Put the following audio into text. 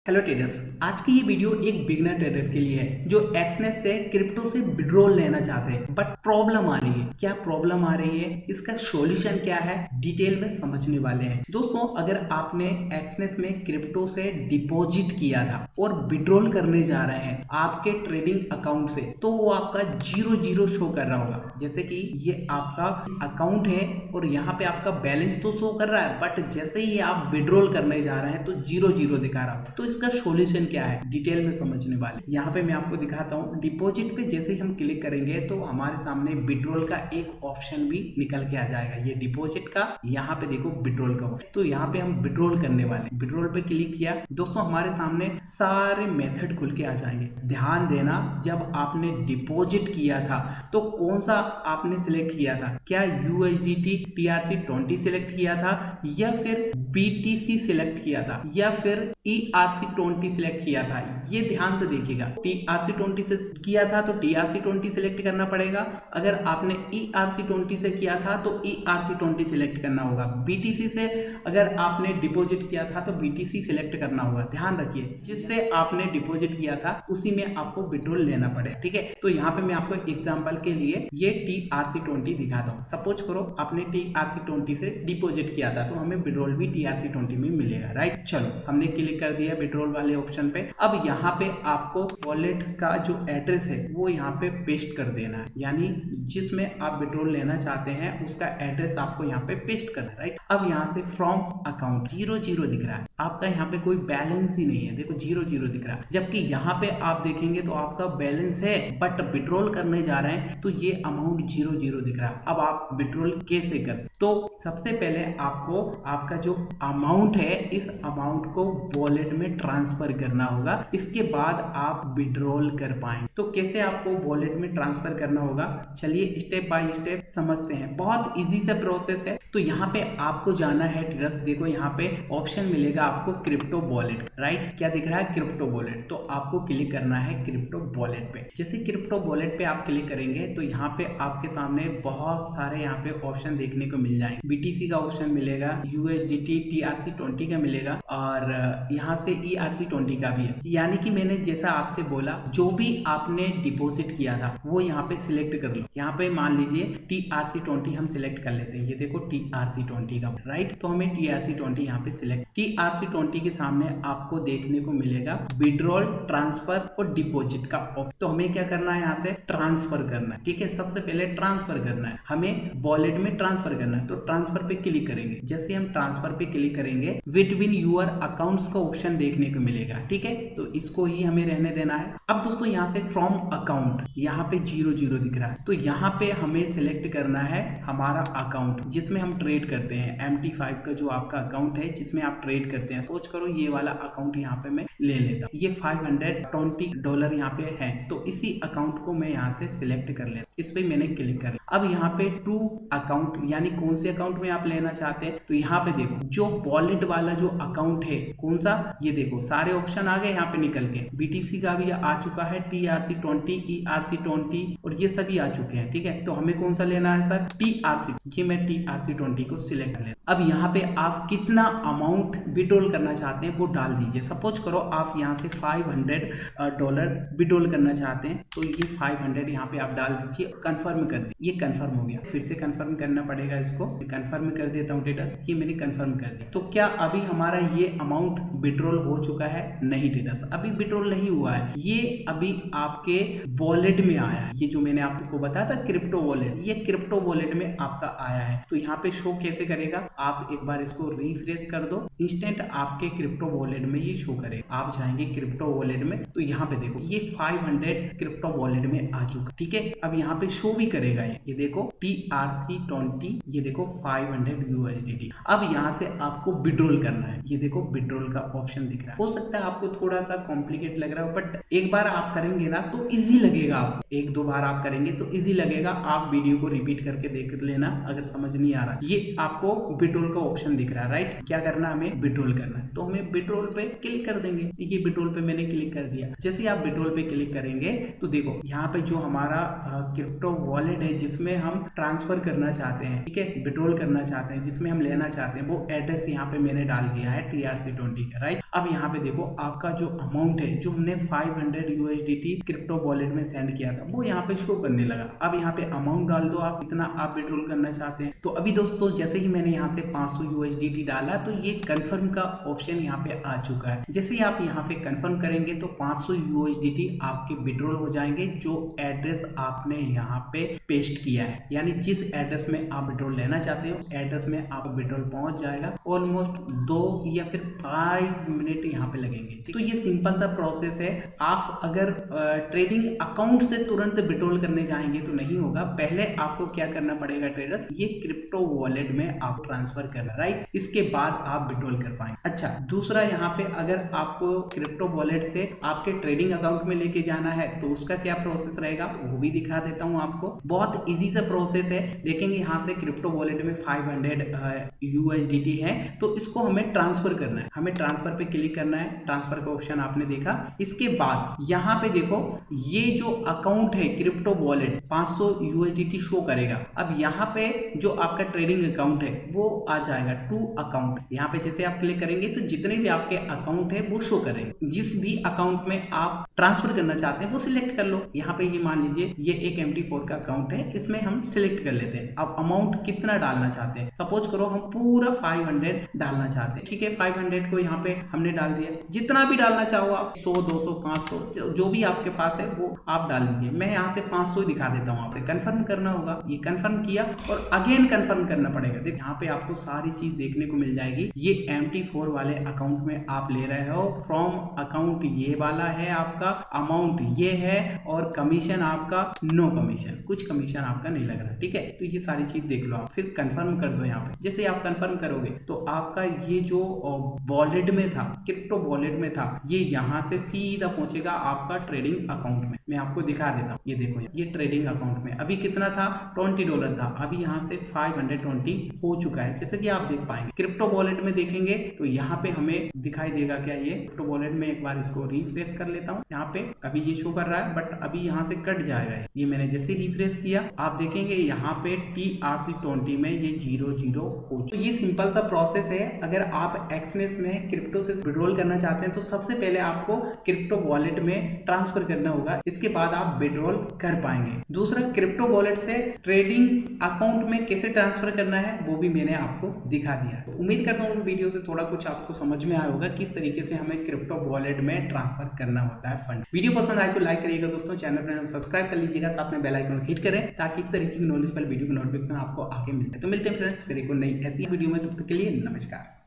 Hello traders. आज की ये वीडियो एक बिगनर ट्रेडर के लिए है जो एक्सनेस से क्रिप्टो से विड्रॉल लेना चाहते हैं बट प्रॉब्लम आ रही है। क्या प्रॉब्लम आ रही है, इसका सॉल्यूशन क्या है, डिटेल में समझने वाले हैं। दोस्तों, अगर आपने एक्सनेस में क्रिप्टो से डिपॉजिट किया था और विड्रॉल करने जा रहे हैं आपके ट्रेडिंग अकाउंट से, तो वो आपका 0 शो कर रहा होगा। जैसे कि ये आपका अकाउंट है और यहाँ पे आपका बैलेंस तो शो कर रहा है बट जैसे ही आप विड्रॉल करने जा रहे हैं तो 0 दिखा रहा है। तो इसका सॉल्यूशन क्या है, डिटेल में समझने वाले। यहाँ पे मैं आपको दिखाता हूँ। डिपॉजिट पे जैसे ही हम क्लिक करेंगे तो हमारे सामने विड्रॉल का एक ऑप्शन भी निकल के आ जाएगा। ये डिपॉजिट का, यहाँ पे देखो विड्रॉल का ऑप्शन। तो यहाँ पे हम विड्रॉल करने वाले, विड्रॉल पे क्लिक किया। दोस्तों, हमारे सामने सारे मेथड खुल के आ जाएंगे। ध्यान देना, जब आपने डिपॉजिट किया था तो कौन सा आपने सिलेक्ट किया था? क्या USDT TRC20 सिलेक्ट किया था, या फिर BTC सिलेक्ट किया था, या फिर ERC20 सिलेक्ट किया था? ये ध्यान से देखिएगा। TRC20 से किया था तो TRC20 सिलेक्ट करना पड़ेगा। अगर आपने ERC20 से किया था तो ERC20 सिलेक्ट करना होगा। BTC से अगर आपने डिपॉजिट किया था तो BTC सिलेक्ट करना होगा। ध्यान रखिए, जिससे आपने डिपॉजिट किया था उसी में आपको विड्रॉल लेना पड़ेगा। ठीक है, तो यहाँ पे मैं आपको एग्जांपल के लिए ये TRC20 दिखाता हूँ। सपोज करो आपने TRC20 से डिपॉजिट किया था तो हमें विड्रॉल भी TRC20 में मिलेगा, राइट। चलो, हमने क्लिक कर दिया विड्रॉल वाले ऑप्शन पे। अब यहाँ पे आपको वॉलेट का जो एड्रेस है वो यहाँ पे पेस्ट कर देना है, यानी जिसमें आप विड्रॉल लेना चाहते हैं उसका एड्रेस आपको यहाँ पे पेस्ट करना है, राइट। अब यहाँ से फ्रॉम अकाउंट 0 दिख रहा है, आपका यहाँ पे कोई बैलेंस ही नहीं है। देखो 0 दिख रहा है, जबकि यहाँ पे आप देखेंगे तो आपका बैलेंस है बट विड्रॉल करने जा रहे हैं तो ये अमाउंट 0 दिख रहा है। अब आप विड्रॉल कैसे कर सकते? तो सबसे पहले आपको आपका जो अमाउंट है इस अमाउंट को वॉलेट में ट्रांसफर करना होगा, इसके बाद आप विड्रॉल कर पाएंगे। तो कैसे आपको वॉलेट में ट्रांसफर करना होगा, चलिए स्टेप बाय स्टेप समझते हैं। बहुत इजी सा प्रोसेस है। तो यहाँ पे आपको जाना है ट्रेडर्स, देखो यहाँ पे ऑप्शन मिलेगा आपको क्रिप्टो वॉलेट, राइट। क्या दिख रहा है? Crypto wallet. तो आपको क्लिक करना है क्रिप्टो वॉलेट पे। जैसे क्रिप्टो वॉलेट पे आप क्लिक करेंगे तो यहाँ पे आपके सामने बहुत सारे यहाँ पे ऑप्शन देखने को मिल जाएंगे। BTC का ऑप्शन मिलेगा, USDT TRC20 का मिलेगा और यहाँ से ERC20 का भी है। यानी कि मैंने जैसा आपसे बोला, जो भी आपने डिपॉजिट किया था वो यहाँ पे सिलेक्ट कर लो। यहाँ पे मान लीजिए TRC20 हम सिलेक्ट कर लेते हैं। ये देखो TRC20 का, राइट। तो हमें TRC20 यहाँ पे सिलेक्ट, TRC20 के सामने आपको देखने को मिलेगा विड्रॉल, ट्रांसफर और डिपॉजिट का ऑप्शन। तो हमें क्या करना है, यहाँ से ट्रांसफर करना है। ठीक है, सबसे पहले ट्रांसफर करना है, हमें वॉलेट में ट्रांसफर करना है। तो ट्रांसफर पे क्लिक करेंगे। जैसे हम ट्रांसफर पे क्लिक करेंगे बिटवीन यूर अकाउंट्स का ऑप्शन देखने को मिलेगा। ठीक है, तो इसको ही हमें रहने देना है। अब दोस्तों, यहाँ से फ्रॉम अकाउंट यहाँ पे 0 दिख रहा है, तो यहाँ पे हमें सिलेक्ट करना है हमारा अकाउंट जिसमें हम ट्रेड करते हैं। MT5 का जो आपका अकाउंट है जिसमें आप ट्रेड करते हैं, सोच करो ये वाला अकाउंट यहाँ पे मैं ले लेता हूँ। ये $520 यहाँ पे है, तो इसी अकाउंट को मैं यहाँ से सिलेक्ट कर लेता हूँ। इस पे मैंने क्लिक कर लिया। अब यहाँ पे टू अकाउंट, यानी कौन से अकाउंट में आप लेना चाहते हैं, तो यहाँ पे देखो जो वॉलेट वाला जो अकाउंट है कौन सा, ये देखो सारे ऑप्शन आ गए यहाँ पे निकल के। BTC का भी आ चुका है, TRC20, ERC20 और ये सभी आ चुके हैं। ठीक है, तो हमें कौन सा लेना है सर? TRC। ये मैं TRC20 को सिलेक्ट कर लेता। अब यहाँ पे आप कितना अमाउंट विड्रॉल करना चाहते हैं वो डाल दीजिए। सपोज करो आप यहाँ से $500 विड्रॉल करना चाहते हैं, तो ये 500 यहाँ पे आप डाल दीजिए, कंफर्म कर दीजिए। ये कंफर्म हो गया, फिर से कंफर्म करना पड़ेगा इसको। कंफर्म कर देता हूँ डेटा, ये मैंने कंफर्म कर दिया। तो क्या अभी हमारा ये अमाउंट विड्रॉल हो चुका है? नहीं डेटा, अभी विड्रॉल नहीं हुआ है, ये अभी आपके वॉलेट में आया है। ये जो मैंने आपको बताया था क्रिप्टो वॉलेट, ये क्रिप्टो वॉलेट में आपका आया है। तो यहाँ पे शो कैसे करेगा, आप एक बार इसको रिफ्रेश कर दो, इंस्टेंट आपके क्रिप्टो वॉलेट में ये शो करेगा। आप जाएंगे क्रिप्टो वॉलेट में तो यहाँ पे देखो ये 500 क्रिप्टो वॉलेट में आ चुका। ठीक है, अब यहाँ पे शो भी करेगा ये देखो TRC20, ये देखो 500 USDT। अब यहाँ से आपको विड्रॉल करना है। ये देखो विड्रॉल का ऑप्शन दिख रहा है। हो सकता है आपको थोड़ा सा कॉम्प्लिकेट लग रहा हो, बट एक बार आप करेंगे ना तो इजी लगेगा आपको। 1-2 बार आप करेंगे तो इजी लगेगा। आप वीडियो को रिपीट करके देख लेना अगर समझ नहीं आ रहा। ये आपको विड्रॉल का ऑप्शन दिख रहा है, राइट। क्या करना है, हमें विड्रॉल करना है, तो हमें विड्रॉल पे क्लिक कर देंगे। ये विड्रॉल पे मैंने क्लिक कर दिया। जैसे आप विड्रॉल पे क्लिक करेंगे तो देखो यहाँ पे जो हमारा क्रिप्टो वॉलेट है जिसमें जिसमें हम ट्रांसफर करना चाहते हैं, ठीक है, विड्रॉल करना चाहते हैं, जिसमें हम लेना चाहते हैं, वो एड्रेस यहाँ पे मैंने डाल दिया है TRC20 का, राइट। अब यहाँ पे देखो आपका जो अमाउंट है जो हमने 500 USDT क्रिप्टो वॉलेट में सेंड किया था वो यहाँ पे शो करने लगा। अब यहाँ पे अमाउंट डाल दो आप कितना आप विड्रॉल करना चाहते हैं। तो अभी दोस्तों जैसे ही मैंने यहाँ से 500 USDT डाला तो ये कंफर्म का ऑप्शन यहाँ पे आ चुका है। जैसे ही आप यहाँ पे कंफर्म करेंगे तो 500 USDT आपके विड्रॉल हो जाएंगे जो एड्रेस आपने यहाँ पे पेस्ट किया है, यानी जिस एड्रेस में आप विड्रॉल लेना चाहते हो एड्रेस में आप विड्रॉल पहुंच जाएगा। ऑलमोस्ट 2 या फिर 5 मिनट यहाँ पे लगेंगे। तो ये सिंपल सा प्रोसेस है। आप अगर ट्रेडिंग अकाउंट से तुरंत विड्रॉल करने जाएंगे तो नहीं होगा, पहले आपको क्या करना पड़ेगा ट्रेडर्स, ये क्रिप्टो वॉलेट में आप ट्रांसफर करना, राइट, इसके बाद आप विड्रॉल कर पाएंगे। अच्छा, दूसरा यहाँ पे अगर आपको क्रिप्टो वॉलेट से आपके ट्रेडिंग अकाउंट में लेके जाना है तो उसका क्या प्रोसेस रहेगा वो भी दिखा देता हूँ आपको। बहुत इजी सा प्रोसेस है। देखेंगे यहाँ से क्रिप्टो वॉलेट में 500 USDT है तो इसको हमें ट्रांसफर करना है। हमें ट्रांसफर पे क्लिक करना है, ट्रांसफर का ऑप्शन आपने देखा। इसके बाद यहाँ पे देखो ये जो अकाउंट है क्रिप्टो वॉलेट 500 USDT शो करेगा। अब यहाँ पे जो आपका ट्रेडिंग अकाउंट है वो आ जाएगा टू अकाउंट। यहाँ पे जैसे आप क्लिक करेंगे तो जितने भी आपके अकाउंट है वो शो करेंगे। जिस भी अकाउंट में आप ट्रांसफर करना चाहते हैं वो सिलेक्ट कर लो। यहाँ पे ये मान लीजिए ये एक MT4 का अकाउंट है, इसमें हम सिलेक्ट कर लेते हैं। अब अमाउंट कितना डालना चाहते हैं, सपोज करो हम पूरा 500 डालना चाहते हैं, ठीक है। 500 को यहाँ पे हमने डाल दिया। जितना भी डालना चाहो आप 100, 200, 500 जो भी आपके पास है वो आप डाल दीजिए। मैं यहाँ से 500 दिखा देता हूँ। आपसे कंफर्म करना होगा, ये कंफर्म किया और अगेन कंफर्म करना पड़ेगा। देख यहाँ पे आपको सारी चीज देखने को मिल जाएगी। ये MT4 वाले अकाउंट में आप ले रहे हो, फ्रॉम अकाउंट ये वाला है, आपका अमाउंट ये है और कमीशन आपका नो कमीशन, कुछ कमीशन आपका नहीं लग रहा, ठीक है। तो ये सारी चीज देख लो आप, फिर कंफर्म कर दो। यहाँ पे जैसे आप कंफर्म करोगे तो आपका ये जो वॉलेट में था, क्रिप्टो वॉलेट में था, ये यहाँ से सीधा पहुंचेगा आपका ट्रेडिंग अकाउंट में। मैं आपको दिखा देता हूँ, ये देखो ये ट्रेडिंग अकाउंट में अभी कितना था, $20 था। अभी यहाँ से 520 हो चुका है, जैसे कि आप देख पाएंगे। क्रिप्टो वॉलेट में देखेंगे तो यहाँ पे हमें दिखाई देगा क्या, ये क्रिप्टो वॉलेट में एक बार इसको रिफ्रेश कर लेता हूँ। यहाँ पे अभी ये शो कर रहा है बट अभी यहाँ से कट जाएगा। ये मैंने जैसे रिफ्रेश किया आप देखेंगे यहाँ पे TRC20 में ये 00 हो चुका। तो ये सिंपल सा प्रोसेस है। अगर आप एक्सनेस में क्रिप्टो से विड्रॉल करना चाहते हैं तो सबसे पहले आपको क्रिप्टो वॉलेट में ट्रांसफर करना होगा, इसके बाद आप विड्रॉल कर पाएंगे। दूसरा, क्रिप्टो वॉलेट से ट्रेडिंग अकाउंट में कैसे ट्रांसफर करना है वो भी मैंने आपको दिखा दिया। तो उम्मीद करता हूँ इस वीडियो से थोड़ा कुछ आपको समझ में आया होगा किस तरीके से हमें क्रिप्टो वॉलेट में ट्रांसफर करना होता है फंड। वीडियो पसंद आए तो लाइक करिएगा दोस्तों, चैनल पर सब्सक्राइब कर लीजिएगा, साथ में बेल आइकन हिट करें ताकि इस तरीके की नॉलेज वाली वीडियो की नोटिफिकेशन आपको आगे मिलते हैं। तो मिलते हैं फ्रेंड्स फिर एक नई ऐसी वीडियो में, तब तक के लिए नमस्कार।